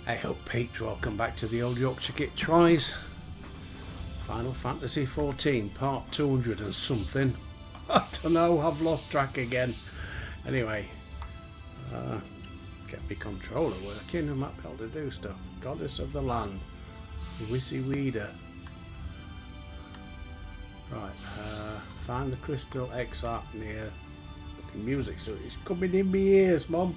Hey ho Pete, welcome back to the Old Yorkshire Git Tries. Final Fantasy 14, part 200 and something. I don't know, I've lost track again. Anyway, get my controller working, I might be able to do stuff. Goddess of the Land, Wissy Weeder. Right, find the crystal exarch near the music, so it's coming in my ears, Mum.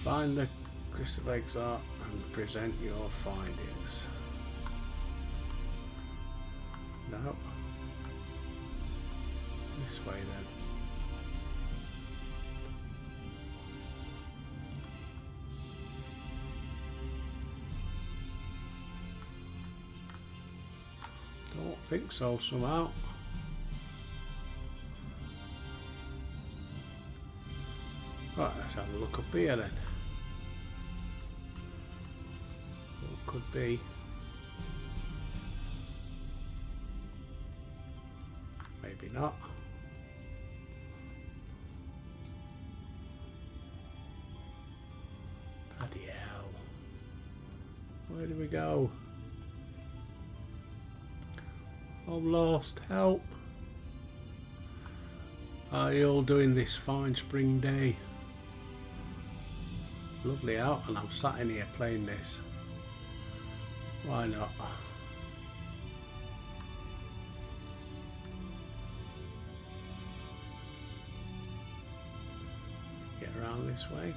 Find the crystal exarch and present your findings. No. This way then. Don't think so somehow. Right, let's have a look up here then. What could be? Maybe not. Bloody hell. Where do we go? I'm lost. Help. Are you all doing this fine spring day? Lovely out, and I'm sat in here playing this. Why not? Get around this way.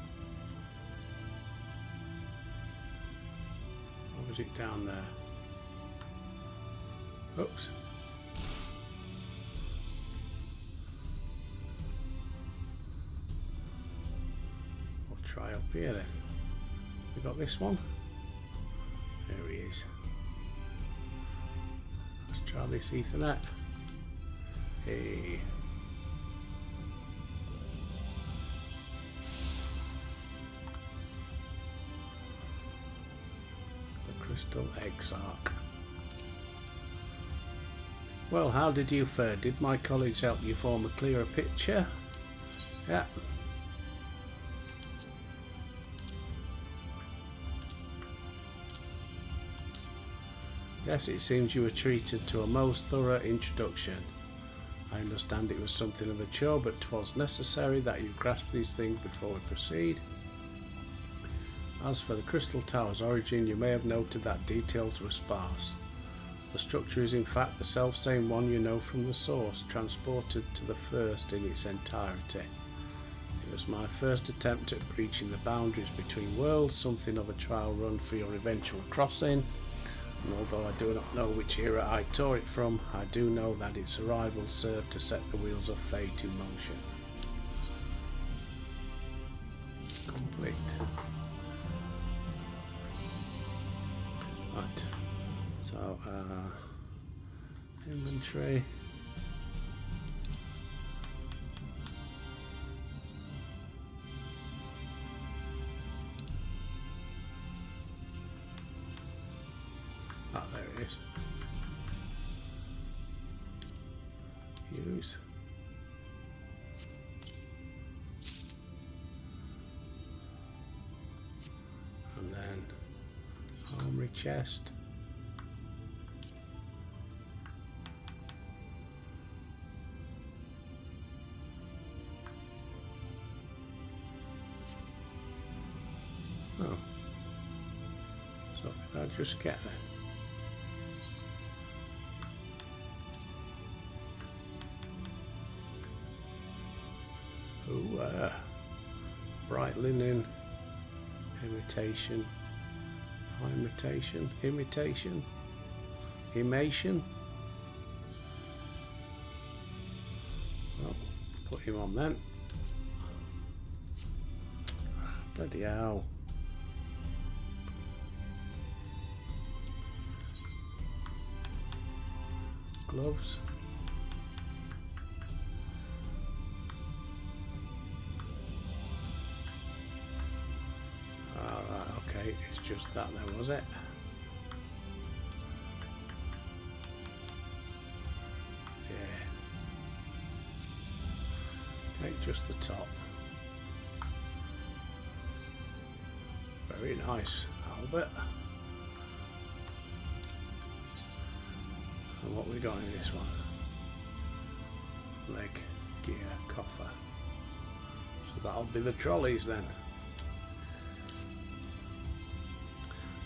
Or was it down there? Oops. We'll try up here then. We got this one. There he is. Let's try this Ethernet. Hey. The crystal exarch. Well, how did you fare? Did my colleagues help you form a clearer picture? Yeah. Yes, it seems you were treated to a most thorough introduction. I understand it was something of a chore, but 'twas necessary that you grasp these things before we proceed. As for the Crystal Tower's origin, you may have noted that details were sparse. The structure is in fact the self-same one you know from the source, transported to the first in its entirety. It was my first attempt at breaching the boundaries between worlds, something of a trial run for your eventual crossing. And although I do not know which era I tore it from, I do know that its arrival served to set the wheels of fate in motion. Complete. Right. So, inventory. Ah, there it is. Use. And then armory chest. Oh. So did I just get there? Oh, bright linen, imitation, imitation, imation. Well, put him on then. Bloody hell. Gloves. Alright, okay, it's just that then, was it? Yeah. Okay, just the top. Very nice. bit. And what we got in this one? Leg, gear, coffer. So that'll be the trolleys then.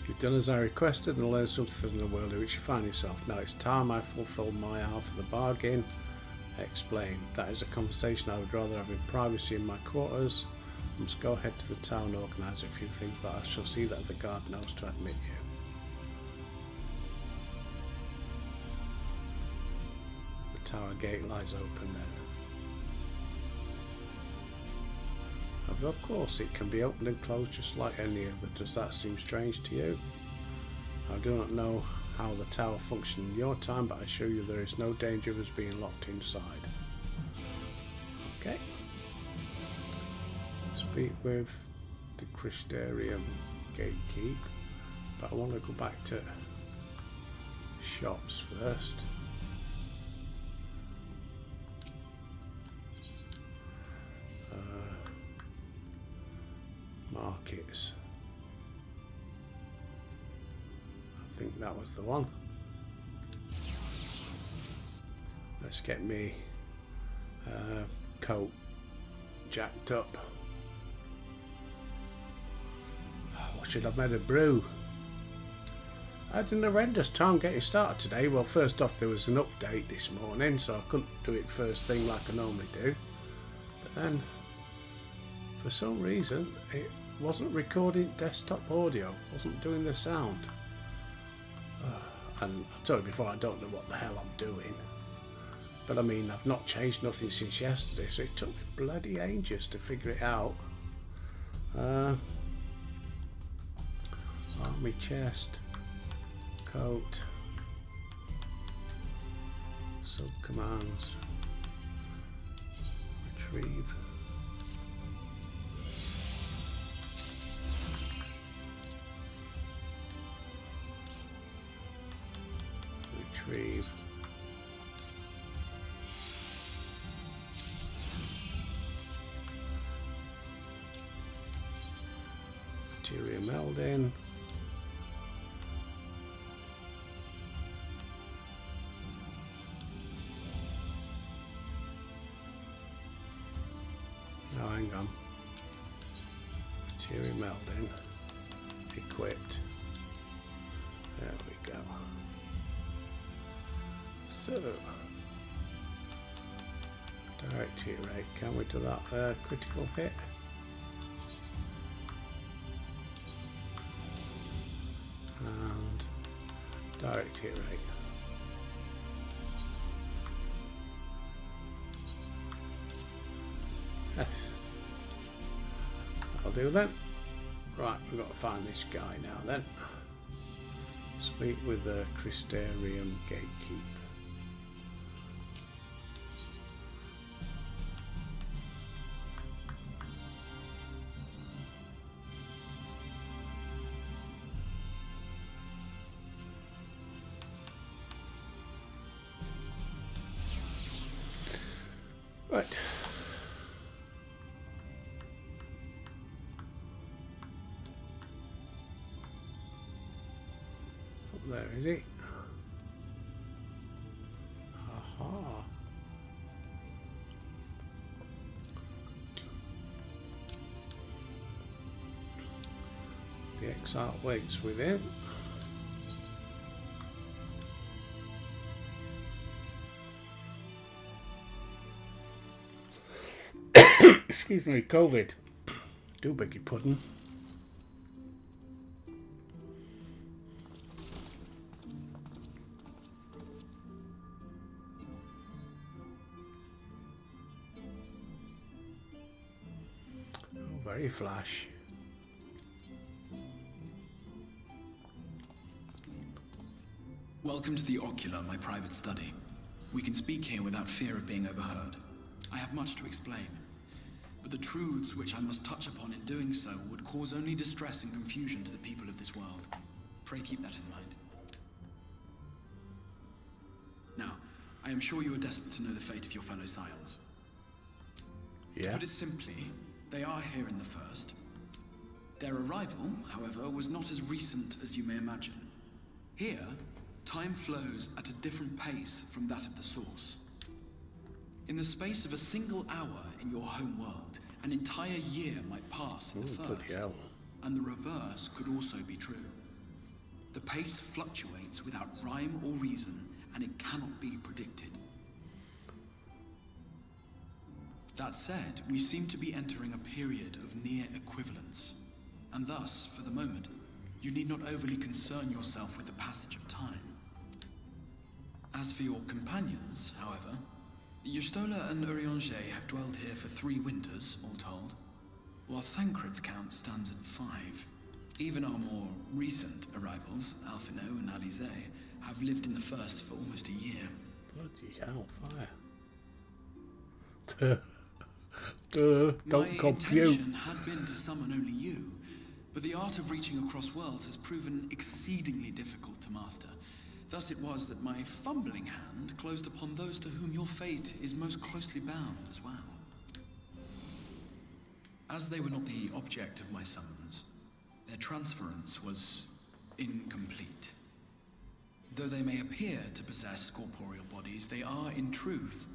You've done as I requested and learned something in the world in which you find yourself. Now it's time I fulfilled my half of the bargain. Explain. That is a conversation I would rather have in privacy in my quarters. I must go ahead to the town, organise a few things, but I shall see that the guard knows to admit you. The tower gate lies open then. Of course, it can be opened and closed just like any other. Does that seem strange to you? I do not know how the tower functioned in your time, but I assure you there is no danger of us being locked inside. Okay. Speak with the Crystarium gatekeep, but I want to go back to shops first. Markets. I think that was the one. Let's get me coat jacked up. What should I have made a brew? I had an horrendous time getting started today. Well, first off, there was an update this morning, so I couldn't do it first thing like I normally do. But then, for some reason, it wasn't recording desktop audio, wasn't doing the sound. And I told you before, I don't know what the hell I'm doing. But I mean, I've not changed nothing since yesterday, so it took me bloody ages to figure it out. Army chest, coat, sub commands, retrieve. Retrieve. Material melding. Oh, hang on. Material melding. Equipped. There we go. So, direct hit rate, can we do that? Critical hit. And direct hit rate. Yes. I'll do then. Right, we've got to find this guy now then. Speak with the Crystarium gatekeep. Right. Up there, is he? Aha. The exile waits within. Excuse me, COVID. Do beg your pudding. Oh, very flash. Welcome to the Ocular, my private study. We can speak here without fear of being overheard. I have much to explain, but the truths which I must touch upon in doing so would cause only distress and confusion to the people of this world. Pray keep that in mind. Now, I am sure you are desperate to know the fate of your fellow Scions. Yeah. To put it simply, they are here in the First. Their arrival, however, was not as recent as you may imagine. Here, time flows at a different pace from that of the Source. In the space of a single hour in your home world, an entire year might pass in the Bloody first, hell. and the reverse could also be true. The pace fluctuates without rhyme or reason, and it cannot be predicted. That said, we seem to be entering a period of near equivalence, and thus, for the moment, you need not overly concern yourself with the passage of time. As for your companions, however, Y'shtola and Urianger have dwelled here for 3 winters, all told, while Thancred's count stands at 5. Even our more recent arrivals, Alphino and Alize, have lived in the first for almost a year. Bloody hell, fire. Don't My compute. intention had been to summon only you, but the art of reaching across worlds has proven exceedingly difficult to master. Thus it was that my fumbling hand closed upon those to whom your fate is most closely bound as well. As they were not the object of my summons, their transference was incomplete. Though they may appear to possess corporeal bodies, they are, in truth,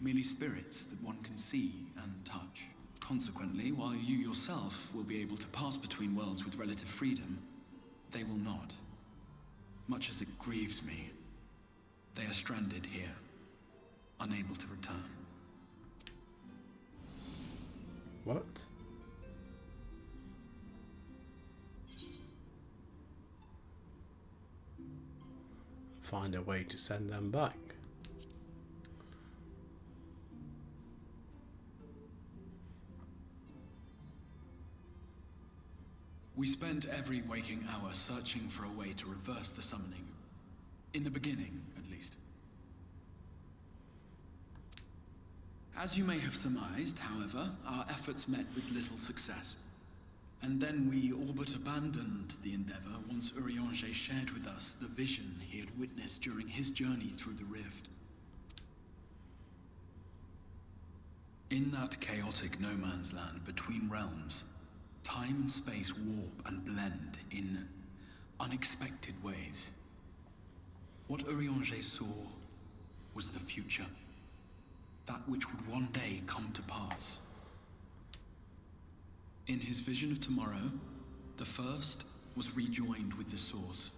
merely spirits that one can see and touch. Consequently, while you yourself will be able to pass between worlds with relative freedom, they will not. Much as it grieves me, they are stranded here, unable to return. What? Find a way to send them back. We spent every waking hour searching for a way to reverse the summoning. In the beginning, at least. As you may have surmised, however, our efforts met with little success. And then we all but abandoned the endeavor once Urianger shared with us the vision he had witnessed during his journey through the rift. In that chaotic no-man's land between realms, time and space warp and blend in unexpected ways. What Urianger saw was the future. That which would one day come to pass. In his vision of tomorrow, the First was rejoined with the Source.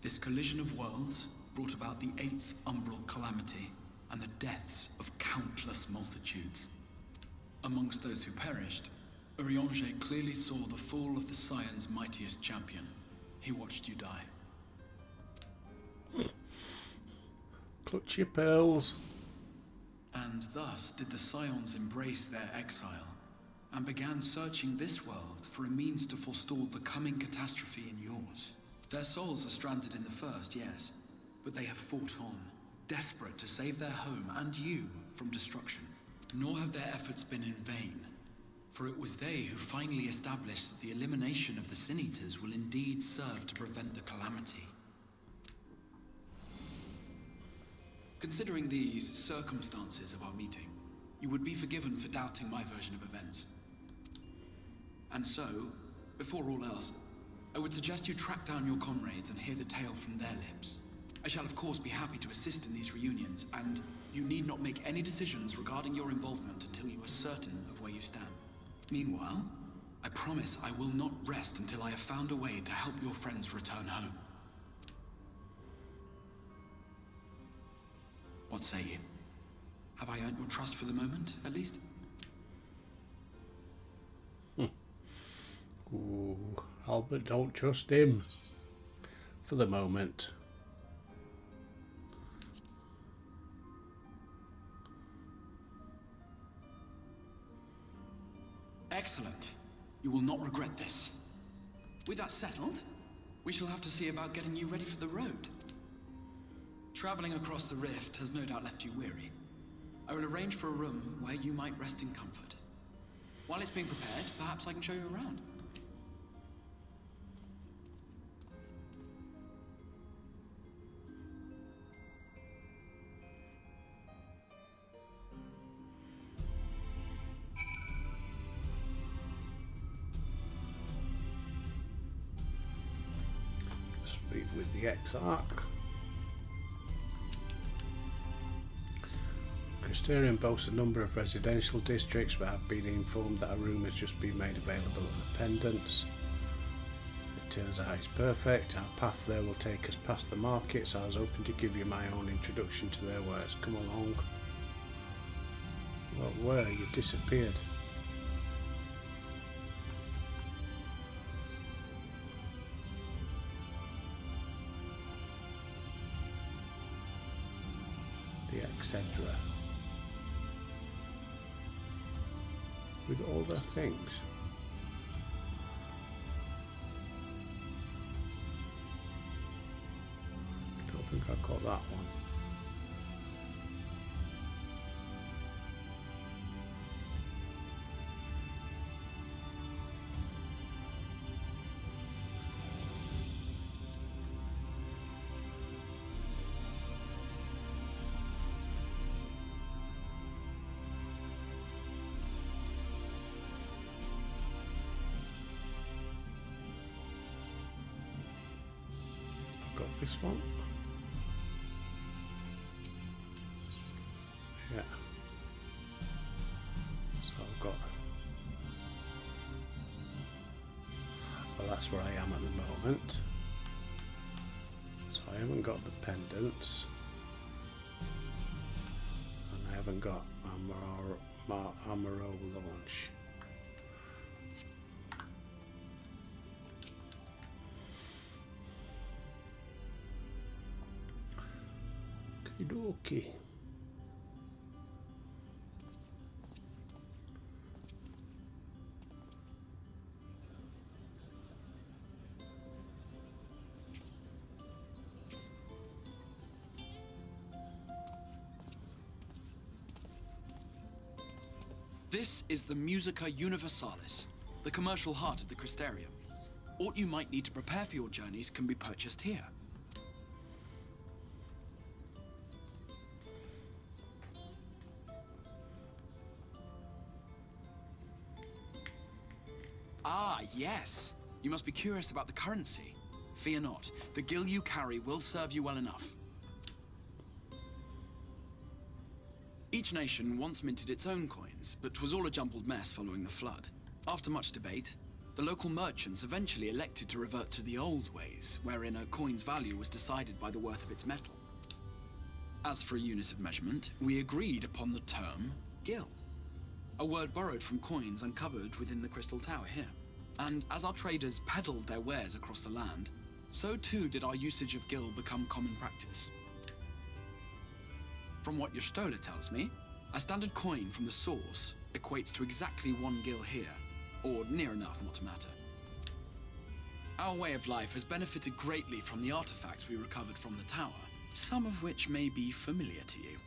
This collision of worlds brought about the 8th Umbral Calamity and the deaths of countless multitudes. Amongst those who perished, Urianger clearly saw the fall of the Scion's mightiest champion. He watched you die. Clutch your pearls. And thus did the Scions embrace their exile, and began searching this world for a means to forestall the coming catastrophe in yours. Their souls are stranded in the First, yes, but they have fought on, desperate to save their home and you from destruction. Nor have their efforts been in vain, for it was they who finally established that the elimination of the Sin Eaters will indeed serve to prevent the calamity. Considering these circumstances of our meeting, you would be forgiven for doubting my version of events. And so, before all else, I would suggest you track down your comrades and hear the tale from their lips. I shall of course be happy to assist in these reunions, and you need not make any decisions regarding your involvement until you are certain of where you stand. Meanwhile, I promise I will not rest until I have found a way to help your friends return home. What say you? Have I earned your trust for the moment, at least? Ooh, Albert, don't trust him. For the moment. Excellent. You will not regret this. With that settled, we shall have to see about getting you ready for the road. Traveling across the rift has no doubt left you weary. I will arrange for a room where you might rest in comfort. While it's being prepared, perhaps I can show you around. Speak with the Exarch. Crystarium boasts a number of residential districts, but I've been informed that a room has just been made available at the Pendants. It turns out it's perfect. Our path there will take us past the market, so I was hoping to give you my own introduction to their wares. Come along. Well, where? You disappeared. The Excedra. With all their things. I don't think I got that one. Got this one. Yeah. So I've got. Well, that's where I am at the moment. So I haven't got the pendants, and I haven't got Amaro launch. Okay. This is the Musica Universalis, the commercial heart of the Crystarium. What you might need to prepare for your journeys can be purchased here. Ah, yes. You must be curious about the currency. Fear not. The gil you carry will serve you well enough. Each nation once minted its own coins, but 'twas all a jumbled mess following the flood. After much debate, the local merchants eventually elected to revert to the old ways, wherein a coin's value was decided by the worth of its metal. As for a unit of measurement, we agreed upon the term gil, a word borrowed from coins uncovered within the Crystal Tower here. And as our traders peddled their wares across the land, so too did our usage of gil become common practice. From what your stola tells me, a standard coin from the source equates to exactly 1 gil here, or near enough not to matter. Our way of life has benefited greatly from the artifacts we recovered from the tower, some of which may be familiar to you.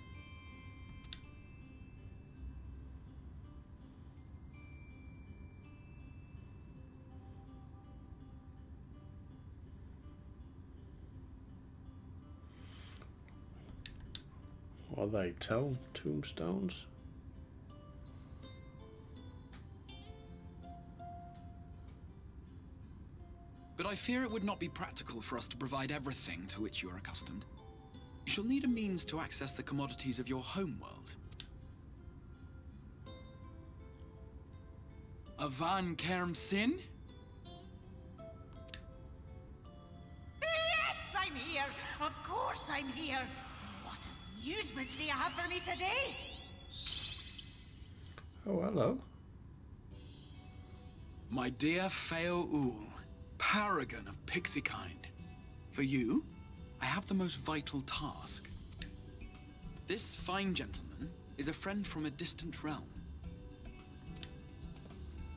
What are they? Tombstones? But I fear it would not be practical for us to provide everything to which you are accustomed. You shall need a means to access the commodities of your homeworld. A Van Kerm Sin? Yes, I'm here. Of course I'm here. What amusements do you have for me today? Oh, hello. My dear Feo Ul, paragon of pixie kind. For you, I have the most vital task. This fine gentleman is a friend from a distant realm.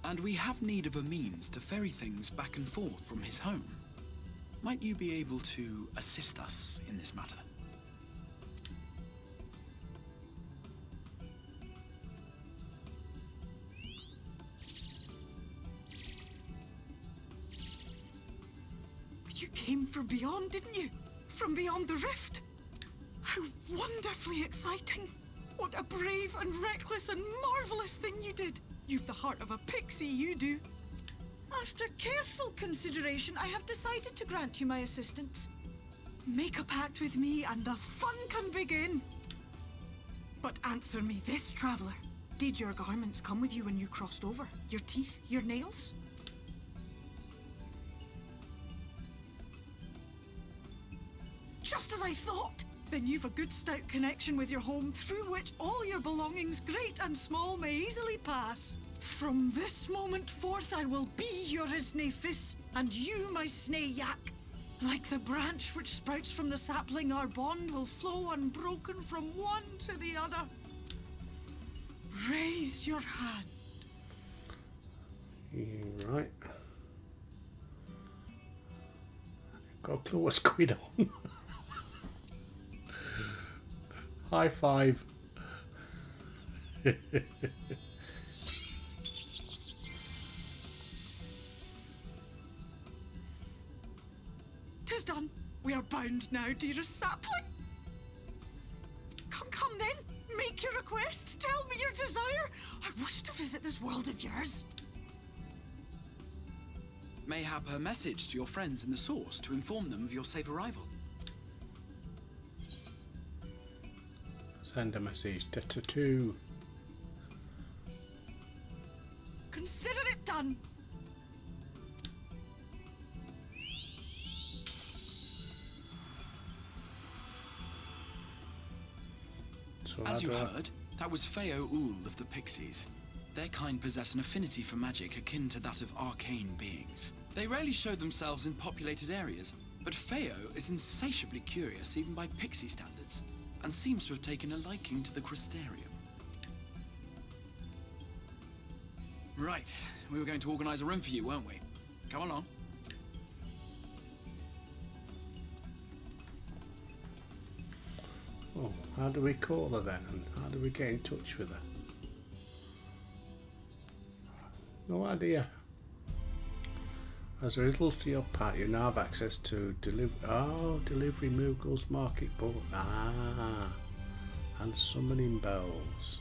And we have need of a means to ferry things back and forth from his home. Might you be able to assist us in this matter? You came from beyond, didn't you? From beyond the rift? How wonderfully exciting! What a brave and reckless and marvelous thing you did! You've the heart of a pixie, you do. After careful consideration, I have decided to grant you my assistance. Make a pact with me and the fun can begin. But answer me this, traveler. Did your garments come with you when you crossed over? Your teeth? Your nails? Just as I thought! Then you've a good stout connection with your home through which all your belongings, great and small, may easily pass. From this moment forth I will be your Isne Fis, and you my Sne Yak. Like the branch which sprouts from the sapling, our bond will flow unbroken from one to the other. Raise your hand. Right. Got a clue what's going on. High five. Tis done. We are bound now, dearest sapling. Come then. Make your request. Tell me your desire. I wish to visit this world of yours. Mayhap her message to your friends in the Source to inform them of your safe arrival. Send a message to. Consider it done. So As you heard, that was Feo Ul of the Pixies. Their kind possess an affinity for magic akin to that of arcane beings. They rarely show themselves in populated areas, but Feo is insatiably curious even by Pixie standards, and seems to have taken a liking to the Crystarium. Right, we were going to organize a room for you, weren't we? Come along. Oh, how do we call her then? And how do we get in touch with her? No idea. As a result of your pact, you now have access to Delivery Moogle's Market Board. And summoning bells.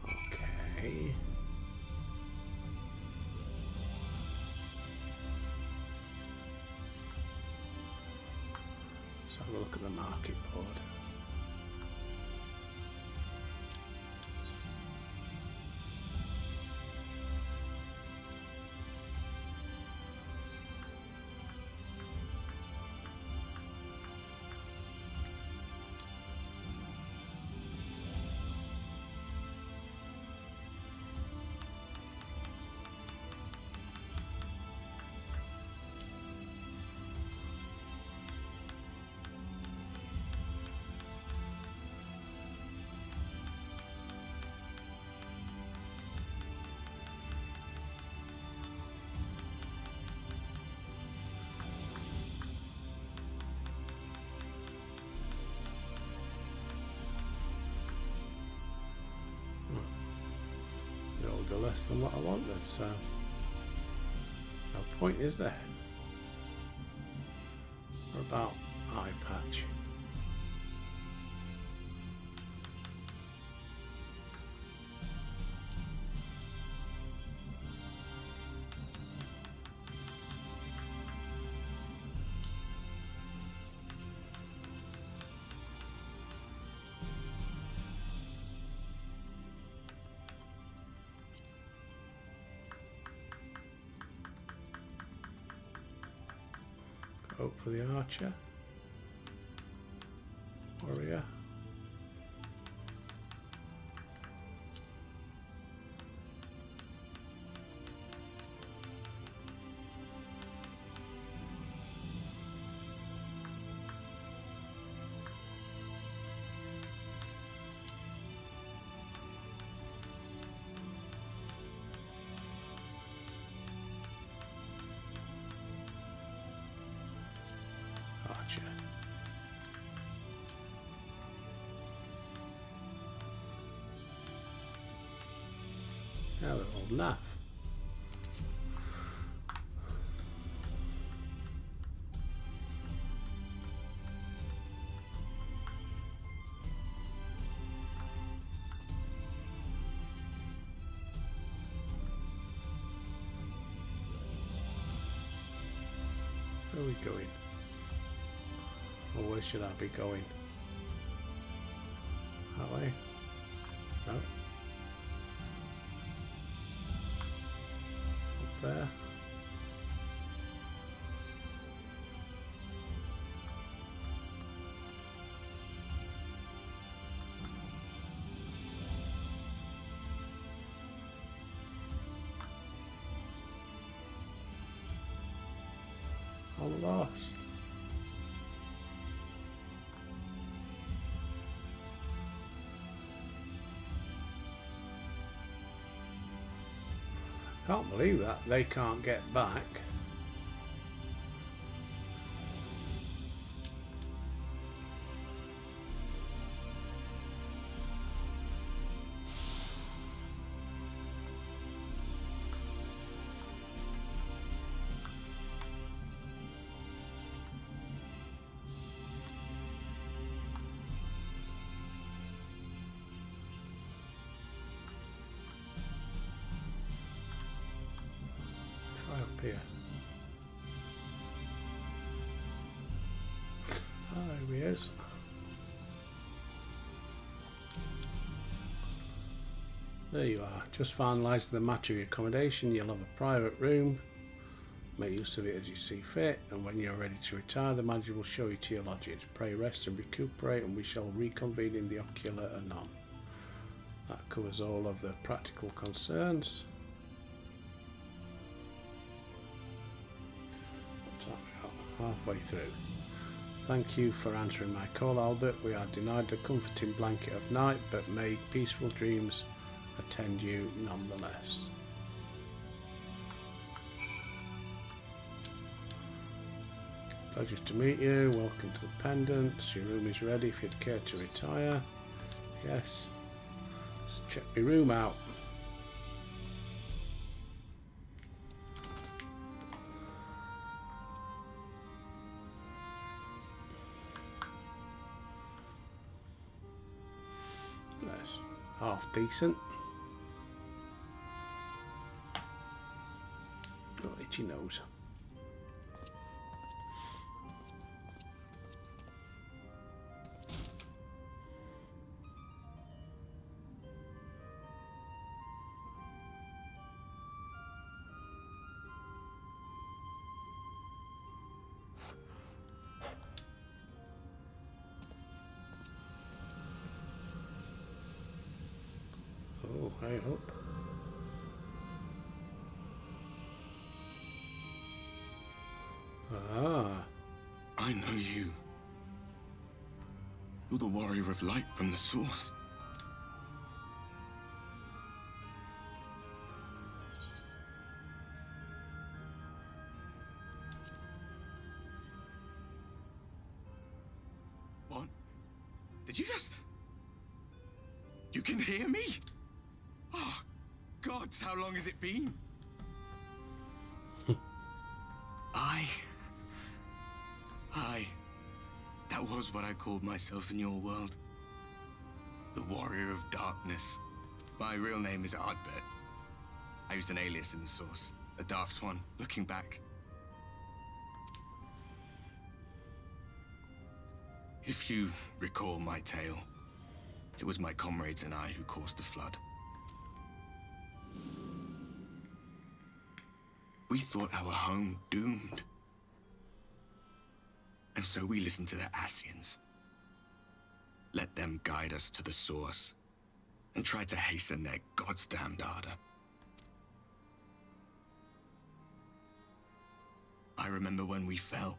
Okay. Let's have a look at the market board. No less than what I wanted, so no point is there. What about eye patch? Hope for the archer. Warrior. Archer. Now they're all naff. Where are we going? Or where should I be going? That way? No. Up there. I'm lost. Can't believe that they can't get back. Up here. Oh, there he is. There you are. Just finalising the matter of your accommodation. You'll have a private room. Make use of it as you see fit, and when you're ready to retire, the manager will show you to your lodgings. Pray, rest and recuperate, and we shall reconvene in the ocular anon. That covers all of the practical concerns. Halfway through. Thank you for answering my call, Albert. We are denied the comforting blanket of night, but may peaceful dreams attend you nonetheless. Pleasure to meet you. Welcome to the Pendants. Your room is ready if you'd care to retire. Yes. Let's check my room out. Half decent. Oh, itchy nose. Oh, I hope. Ah. I know you. You're the warrior of light from the source. What? Did you just... You can hear me? Oh, gods, how long has it been? That was what I called myself in your world. The Warrior of Darkness. My real name is Ardbert. I used an alias in the source, a daft one, looking back. If you recall my tale, it was my comrades and I who caused the flood. We thought our home doomed. And so we listened to the Ascians. Let them guide us to the source and tried to hasten their goddamned ardor. I remember when we fell,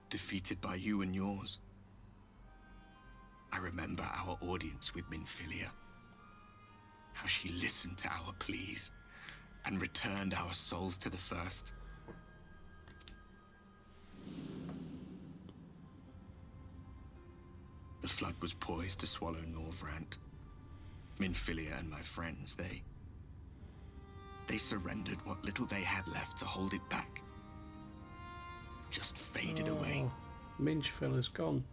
defeated by you and yours. I remember our audience with Minfilia. How she listened to our pleas and returned our souls to the First. The flood was poised to swallow Norvrant. Minfilia and my friends, they surrendered what little they had left to hold it back. Just faded away. Minchfilla's gone.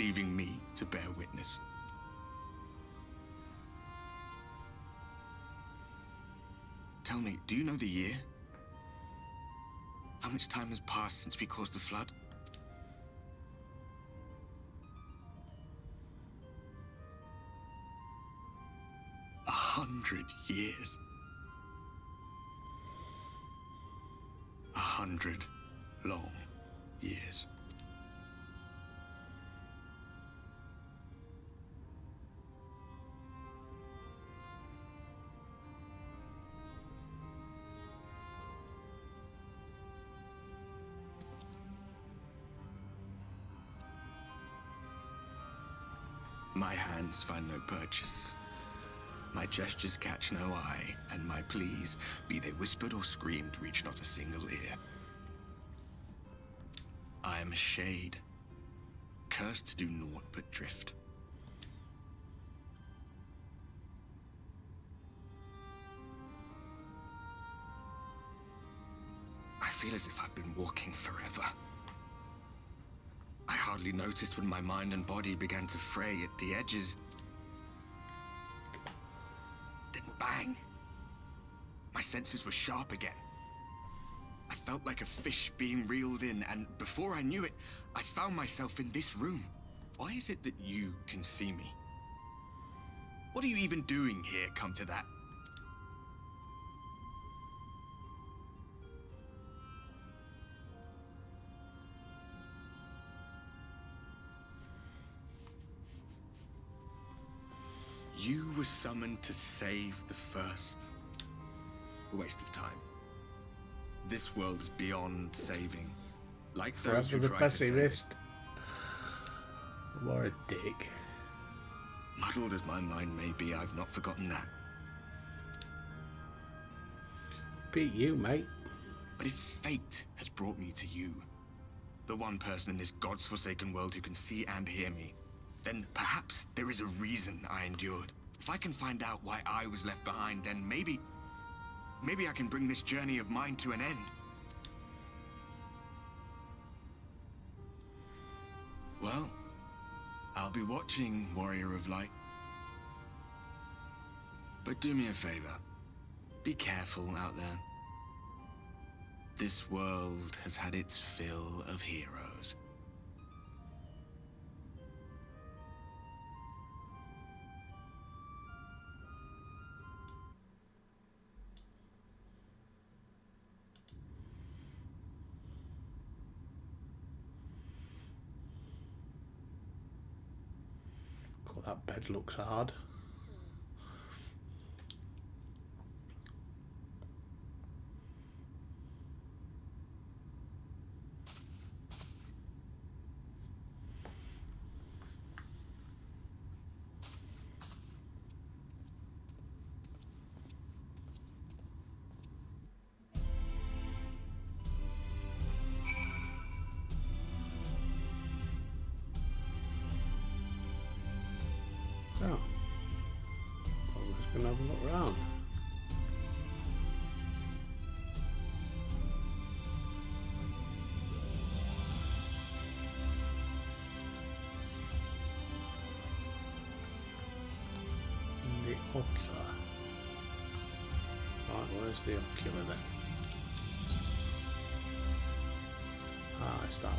Leaving me to bear witness. Tell me, do you know the year? I'm much time has passed since we caused the flood? A 100 years. 100 long years. My hands find no purchase. My gestures catch no eye, and my pleas, be they whispered or screamed, reach not a single ear. I am a shade, cursed to do naught but drift. I feel as if I've been walking forever. I hardly noticed when my mind and body began to fray at the edges. Then bang! My senses were sharp again. I felt like a fish being reeled in, and before I knew it, I found myself in this room. Why is it that you can see me? What are you even doing here, come to that? You were summoned to save the First. A waste of time. This world is beyond saving. Like those Forever who the tried to save it. pessimist. What a dick. Muddled as my mind may be, I've not forgotten that. Beat you, mate. But if fate has brought me to you, the one person in this God's forsaken world who can see and hear me, then perhaps there is a reason I endured. If I can find out why I was left behind, then maybe I can bring this journey of mine to an end. Well, I'll be watching, Warrior of Light. But do me a favor. Be careful out there. This world has had its fill of heroes. God, that bed looks hard. Oh. Thought we was going to have a look round. In the ocular. Right, where's the ocular then? Ah, it's that one.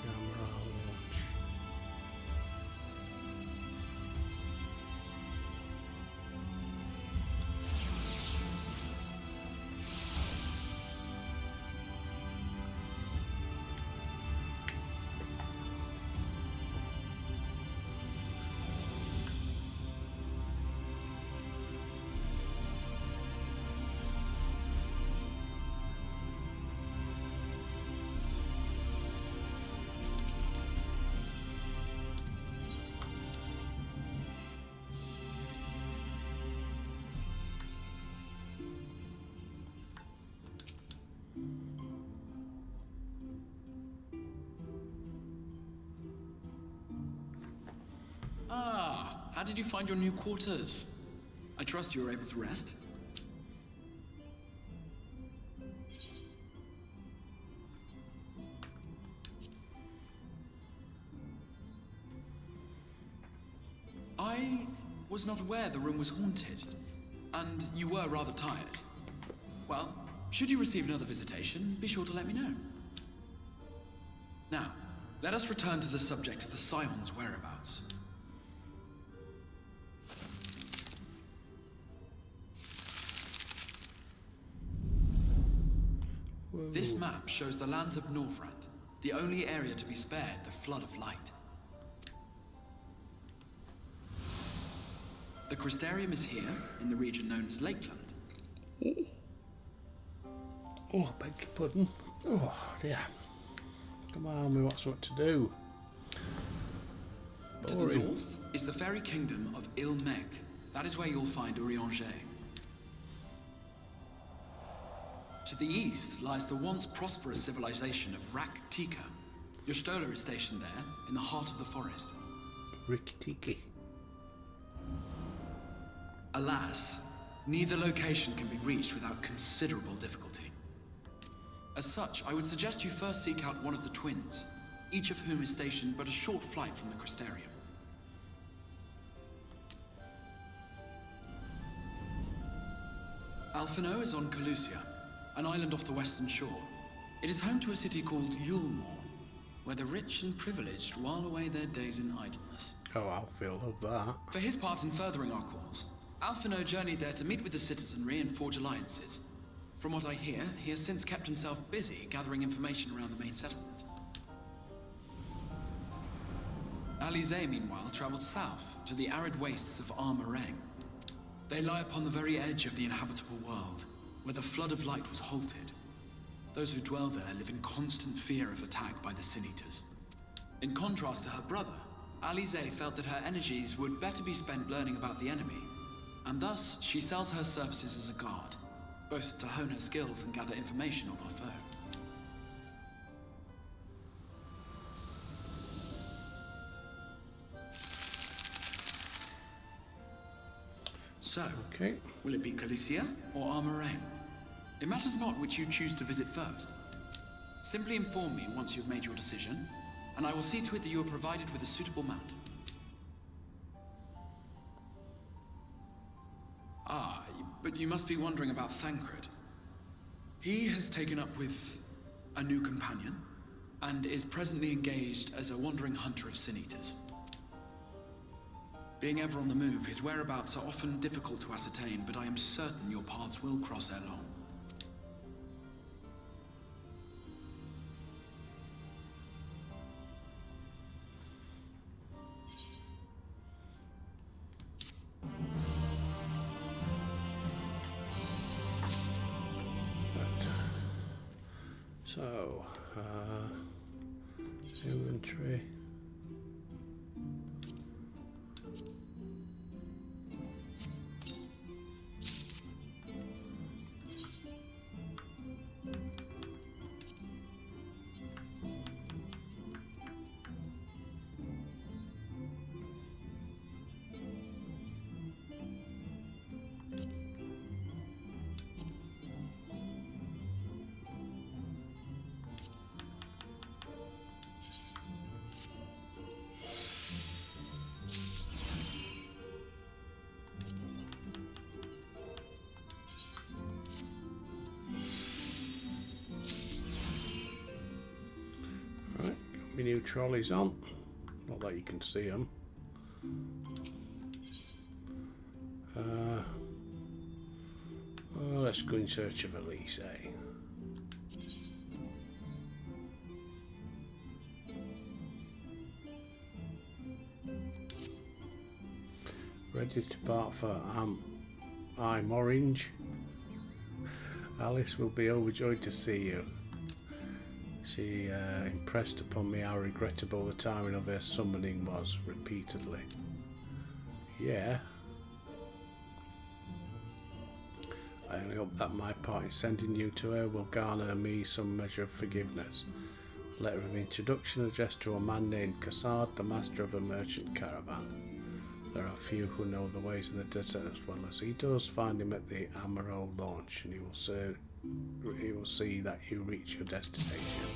Camera launch. Ah, how did you find your new quarters? I trust you were able to rest? was not aware the room was haunted, and you were rather tired. Well, should you receive another visitation, be sure to let me know. Now, let us return to the subject of the Scion's whereabouts. Whoa. This map shows the lands of Norvrand, the only area to be spared the Flood of Light. The Crystarium is here, in the region known as Lakeland. Oh, I beg your pardon. Oh, dear. Come on, we what's what to do. To the north is the fairy kingdom of Ilmeg. That is where you'll find Urianger. To the east lies the once prosperous civilization of Rak-Tika. Your Stola is stationed there, in the heart of the forest. Rikki-tikki. Alas, neither location can be reached without considerable difficulty. As such, I would suggest you first seek out one of the twins, each of whom is stationed but a short flight from the Crystarium. Alphinaud is on Calusia, an island off the western shore. It is home to a city called Yulmore, where the rich and privileged while away their days in idleness. Oh, Alfil, love that. For his part in furthering our cause, Alphinaud journeyed there to meet with the citizenry and forge alliances. From what I hear, he has since kept himself busy gathering information around the main settlement. Alizé, meanwhile, traveled south to the arid wastes of Armareng. They lie upon the very edge of the inhabitable world, where the Flood of Light was halted. Those who dwell there live in constant fear of attack by the Sin Eaters. In contrast to her brother, Alizé felt that her energies would better be spent learning about the enemy, and thus she sells her services as a guard, both to hone her skills and gather information on our foe. So, Okay. will it be Calusia or Armareng? It matters not which you choose to visit first. Simply inform me once you've made your decision, and I will see to it that you are provided with a suitable mount. Ah, but you must be wondering about Thancred. He has taken up with a new companion, and is presently engaged as a wandering hunter of Sin Eaters. Being ever on the move, his whereabouts are often difficult to ascertain, but I am certain your paths will cross ere long. Right. So, inventory. Right, got my new trolleys on. Not that you can see them. Well, let's go in search of Elise. Ready to part for I'm Orange. Alice will be overjoyed to see you. She impressed upon me how regrettable the timing of her summoning was, repeatedly. Yeah. I only hope that my part in sending you to her will garner me some measure of forgiveness. A letter of introduction addressed to a man named Cassard, the master of a merchant caravan. There are few who know the ways in the desert as well as he does. Find him at the Amaro launch, and he will see that you reach your destination.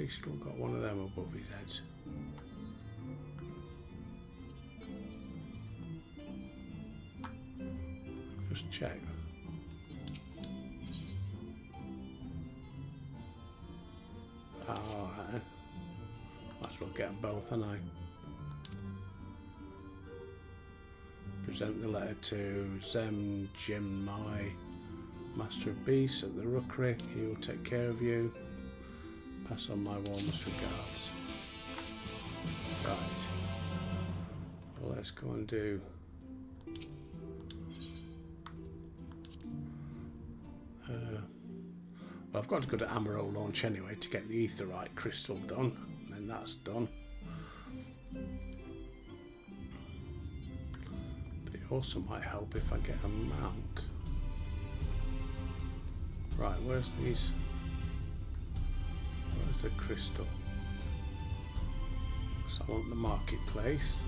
He's still got one of them above his head. Just check. Oh, alright. Might as well get them both, and I present the letter to Zem Jimai, Master of Beasts at the Rookery. He will take care of you. Pass on my warmest regards. Right. Well, let's go and do. Well, I've got to go to Amaro Launch anyway to get the Aetheryte crystal done, and then that's done. But it also might help if I get a mount. Right, where's these? Where's the crystal? So I want the marketplace.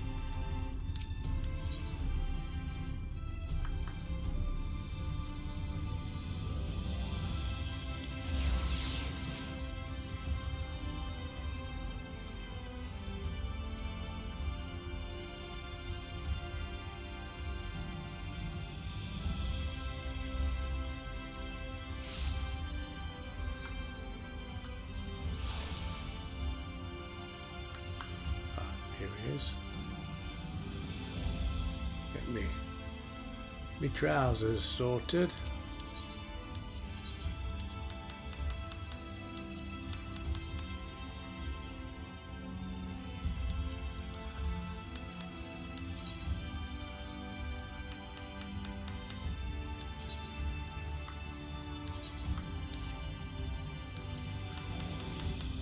Here he is. Get me trousers sorted.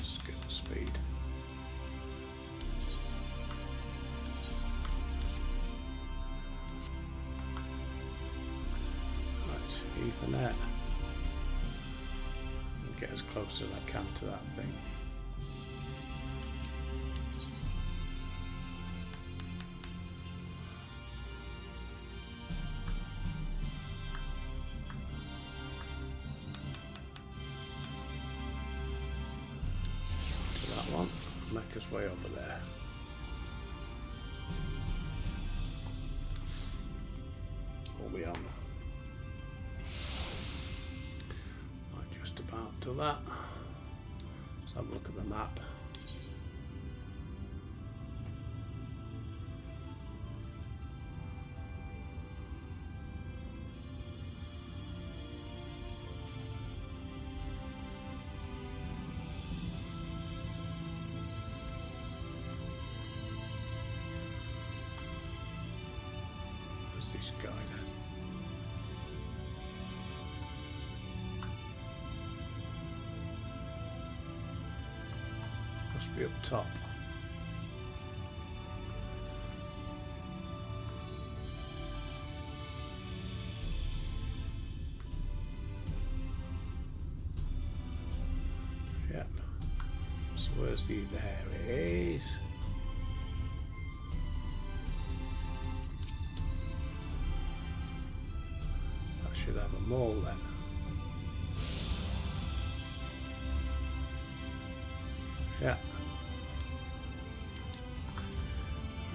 Skill speed. Ethernet and get as close as I can to that thing. To that one, make us way over there. What are we on? Do that. Let's have a look at the map. Where's this guy then? Be up top. Yep. So where's the? There it is. I should have them all then. Yeah.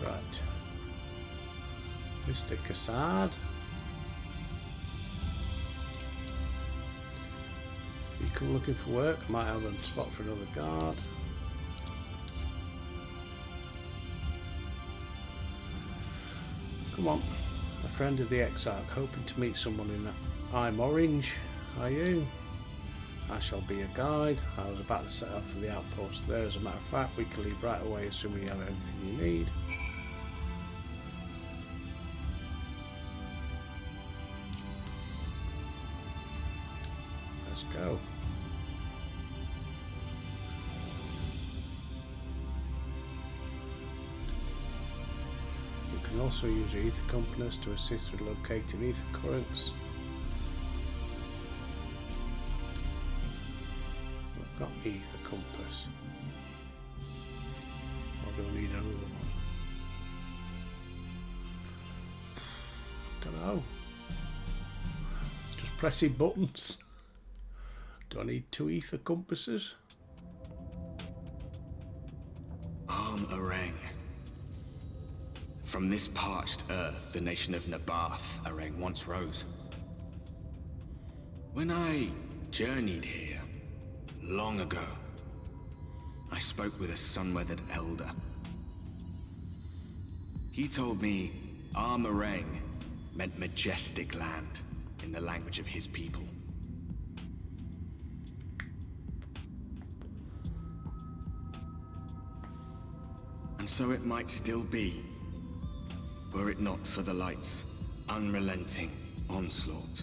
Right. Mr. Cassard. You come looking for work. Might have a spot for another guard. Come on. A friend of the Exarch, hoping to meet someone in I'm Orange. Are you? I shall be a guide. I was about to set off for the outpost there. As a matter of fact, we can leave right away assuming you have everything you need. Let's go. You can also use your ether compass to assist with locating ether currents. I've got the ether compass. Or do I need another one? Don't know. Just pressing buttons. Do I need 2 ether compasses? From this parched earth, the nation of Nabarth, Arang, once rose. When I journeyed here, long ago, I spoke with a sun-weathered elder. He told me Armarang meant majestic land in the language of his people. And so it might still be, were it not for the light's unrelenting onslaught.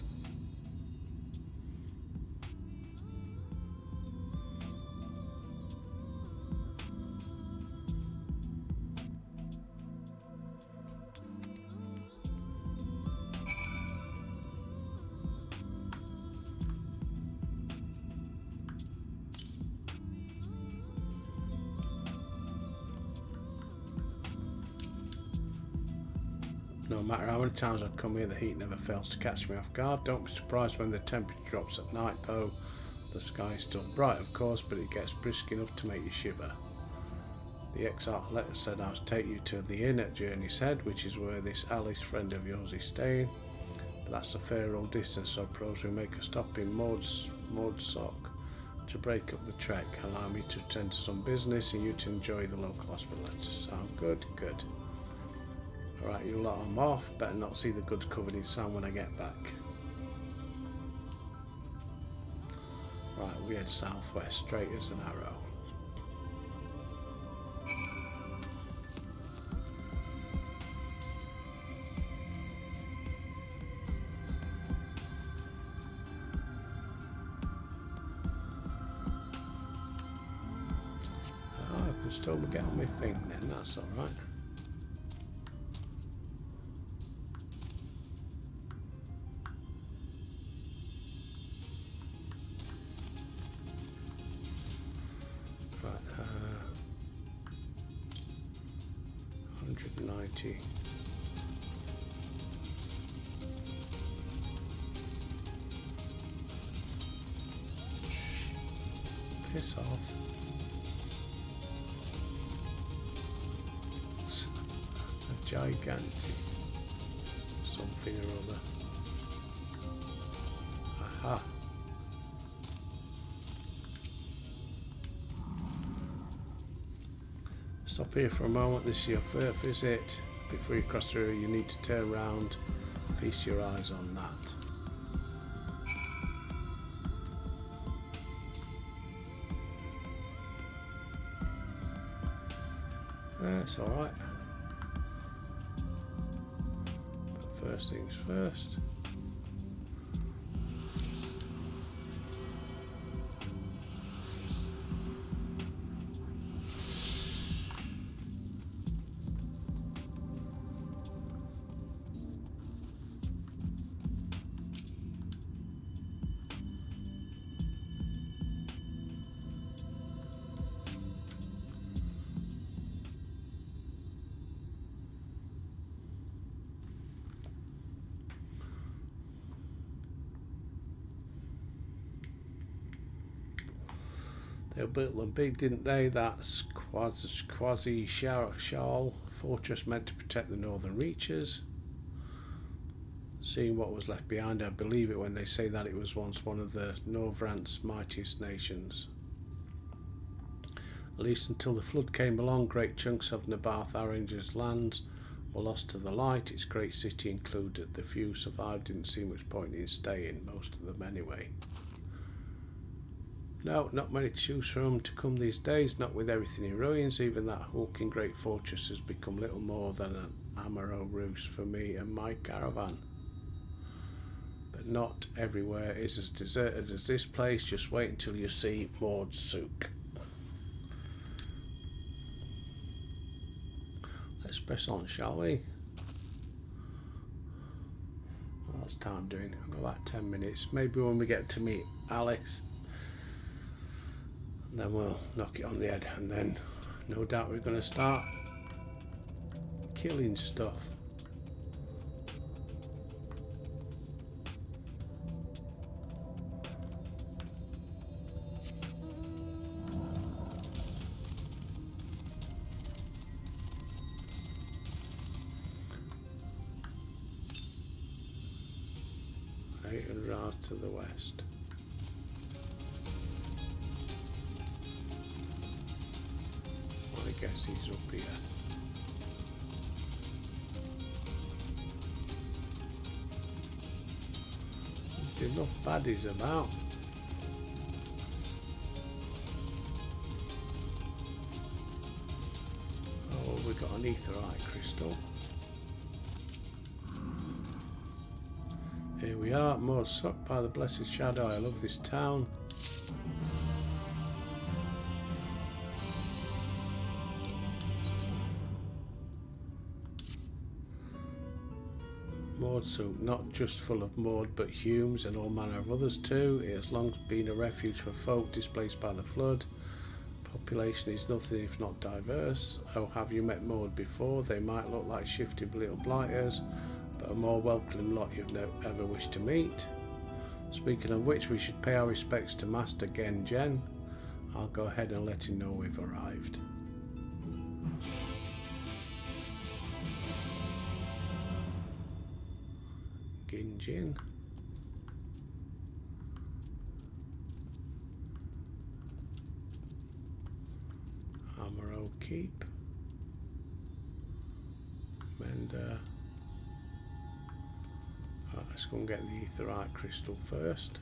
No matter how many times I come here, the heat never fails to catch me off guard. Don't be surprised when the temperature drops at night, though. The sky is still bright, of course, but it gets brisk enough to make you shiver. The Exarch letter said I was to take you to the inn at Journey's Head, which is where this Alice friend of yours is staying. But that's a fair old distance, so I suppose we make a stop in Mordsock to break up the trek. Allow me to attend to some business and you to enjoy the local hospital. Sound good? Good. Alright, you lot, I'm off. Better not see the goods covered in sand when I get back. Right, we head southwest, straight as an arrow. Oh, I can still get on my thing then, that's alright. Right, 190. Piss off. A gigantic something or other. Aha. Stop here for a moment. This is your first visit. Before you cross the river, you need to turn round. Feast your eyes on that. It's alright. But first things first. They built them big, didn't they? That's Quasi Shal fortress meant to protect the northern reaches. Seeing what was left behind, I believe it when they say that it was once one of the Norvrant's mightiest nations. At least until the flood came along, great chunks of Nabarth Aranger's lands were lost to the light. Its great city included. The few survived didn't see much point in staying, most of them anyway. No, not many to choose from to come these days, not with everything in ruins. Even that hulking great fortress has become little more than an Amaro roost for me and my caravan. But not everywhere is as deserted as this place. Just wait until you see Mordsook. Let's press on, shall we? What's time doing? I've got about 10 minutes. Maybe when we get to meet Alice, then we'll knock it on the head, and then no doubt we're going to start killing stuff. to the west. I guess he's up here. There's enough baddies about. Oh, we got an aetheryte crystal. Here we are, more sucked by the blessed shadow. I love this town. Mordsook, not just full of Mord, but Humes and all manner of others too. It has long been a refuge for folk displaced by the flood. Population is nothing if not diverse. Oh, have you met Mord before? They might look like shifty little blighters, but a more welcoming lot you've ever wished to meet. Speaking of which, we should pay our respects to Master Gengen. I'll go ahead and let him know we've arrived. Ginjin. Amaro Keep. Mender. Right, let's go and get the aetheryte crystal first.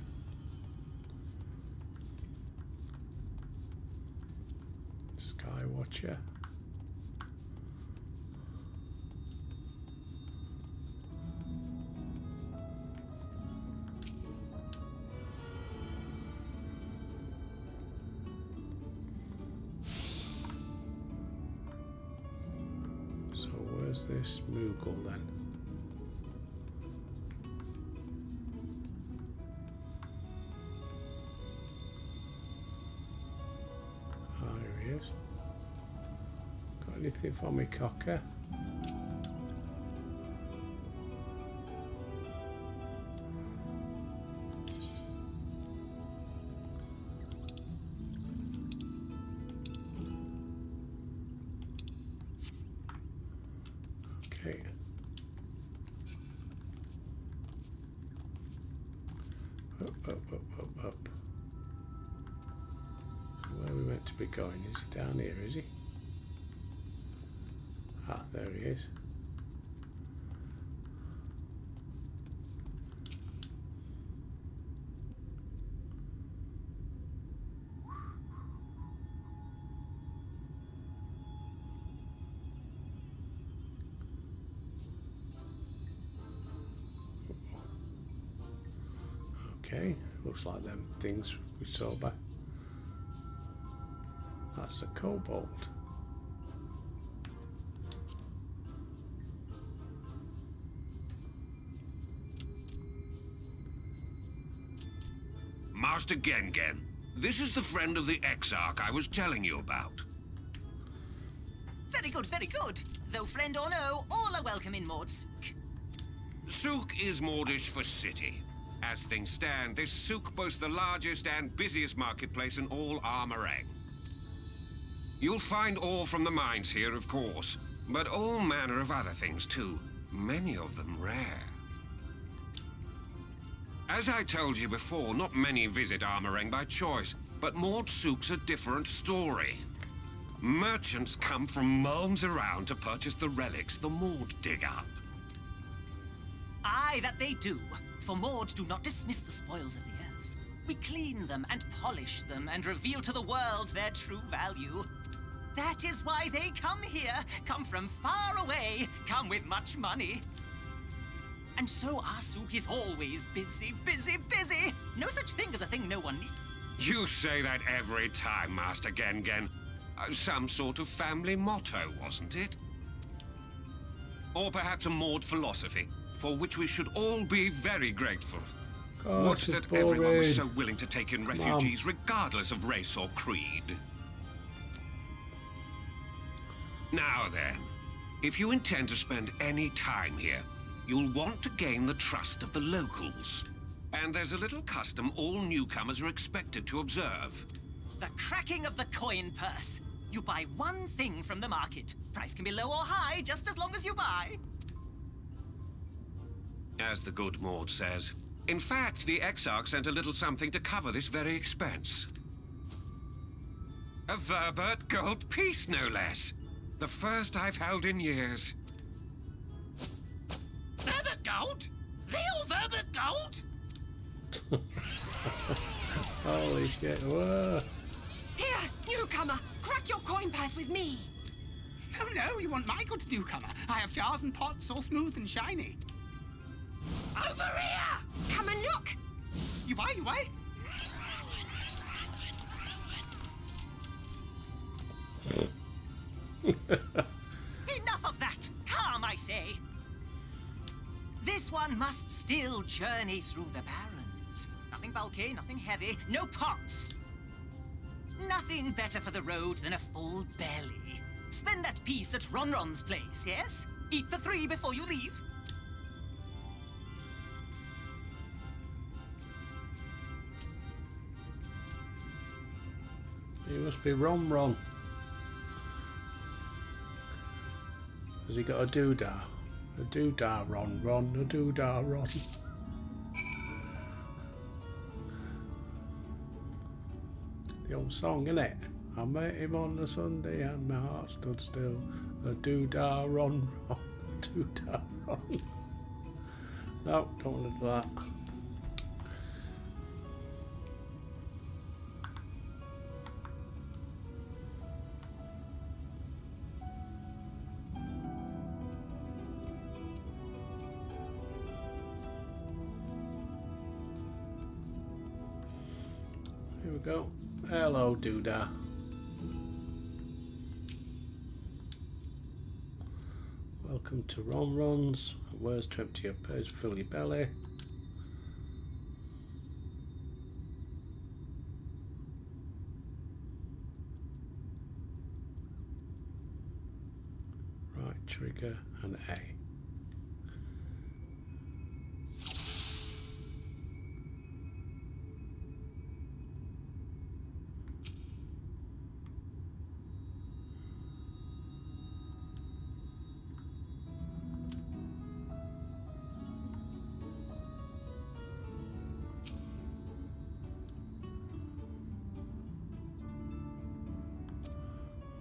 Skywatcher. So where's this Moogle then? Got anything for me, cocker? Okay. Up. Where are we meant to be going? Is he down here, is he? Ah, there he is. Okay, looks like them things we saw back. That's a kobold. Master Gengen, this is the friend of the Exarch I was telling you about. Very good, very good. Though friend or no, all are welcome in Mordsook. Sook is Mordish for city. As things stand, this souk boasts the largest and busiest marketplace in all Armorang. You'll find ore from the mines here, of course, but all manner of other things too, many of them rare. As I told you before, not many visit Armorang by choice, but Mordsook's a different story. Merchants come from miles around to purchase the relics the Mord dig up. Aye, that they do. For Mord do not dismiss the spoils of the earth. We clean them and polish them and reveal to the world their true value. That is why they come here, come from far away, come with much money. And so our souk is always busy, busy, busy. No such thing as a thing no one needs. You say that every time, Master Gengen. Some sort of family motto, wasn't it? Or perhaps a Mord philosophy, for which we should all be very grateful. God, What's that everyone was so willing to take in refugees regardless of race or creed? Now then, if you intend to spend any time here, you'll want to gain the trust of the locals. And there's a little custom all newcomers are expected to observe. The cracking of the coin purse. You buy one thing from the market. Price can be low or high, just as long as you buy. As the good Mord says, In fact, the Exarch sent a little something to cover this very expense. A Verbert gold piece, no less. The first I've held in years. Verbert gold? Real Verbert gold? Holy shit, whoa. Here, newcomer, crack your coin purse with me. Oh no, you want my goods, newcomer? I have jars and pots all smooth and shiny. Over here! Come and look! You buy, you buy? Enough of that! Calm, I say! This one must still journey through the Barrens. Nothing bulky, nothing heavy, no pots. Nothing better for the road than a full belly. Spend that piece at Ronron's place, yes? Eat for 3 before you leave. He must be Ron. Has he got a doodah? A doodah, Ron, a doodah, Ron. The old song, innit? I met him on the Sunday and my heart stood still. A doodah, Ron, a doodah, Ron. No, don't want to do that. Here we go. Hello, doodah. Welcome to Ronron's. Where's to empty your purse, fill your belly. Right trigger and A.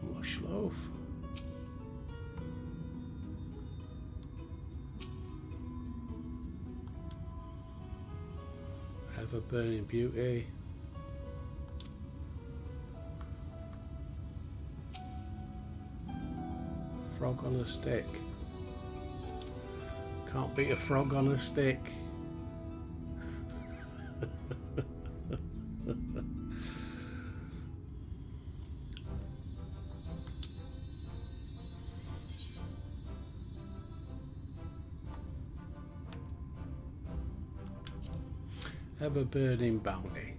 Mushloaf. Ever burning beauty. Frog on a stick. Can't beat a frog on a stick. Ever burning bounty.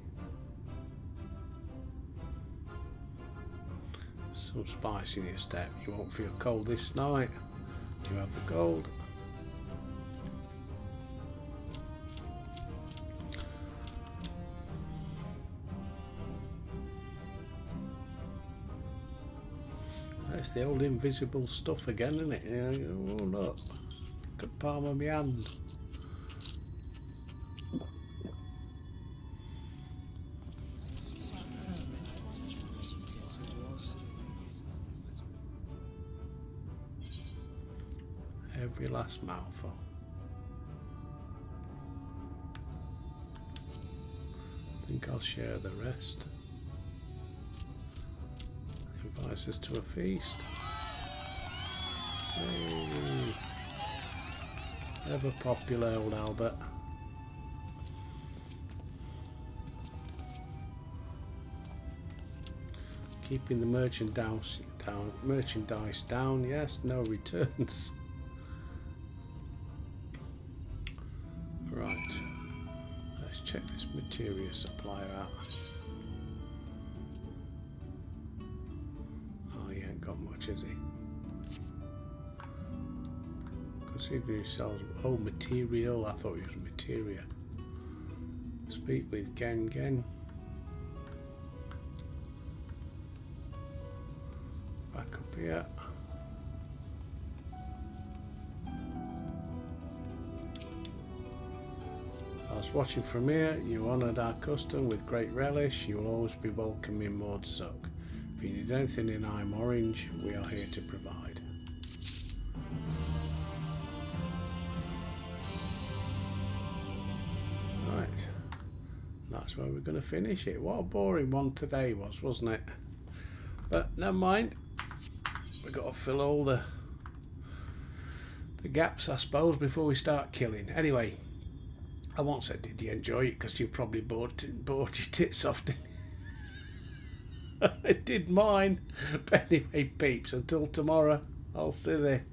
Some spice in your step. You won't feel cold this night. You have the gold. That's the old invisible stuff again, isn't it? Oh look, at the palm of my hand. Every last mouthful. I think I'll share the rest. Invites us to a feast. Hey. Ever popular old Albert. Keeping the merchandise down, yes, no returns. Right, let's check this materia supplier out. Oh, he ain't got much, has he? Considering he sells, oh, material, I thought he was materia. Speak with Gen. Back up here. I'll Whilst watching from here, you honoured our custom with great relish. You will always be welcome in Maud Suck. If you need anything in I'm Orange, we are here to provide. Right, that's where we're going to finish it. What a boring one today was, wasn't it? But never mind. We've got to fill all the gaps, I suppose, before we start killing. Anyway, I won't say did you enjoy it, because you probably bought your tits off, didn't you? I did mine. But anyway, peeps, until tomorrow, I'll see you there.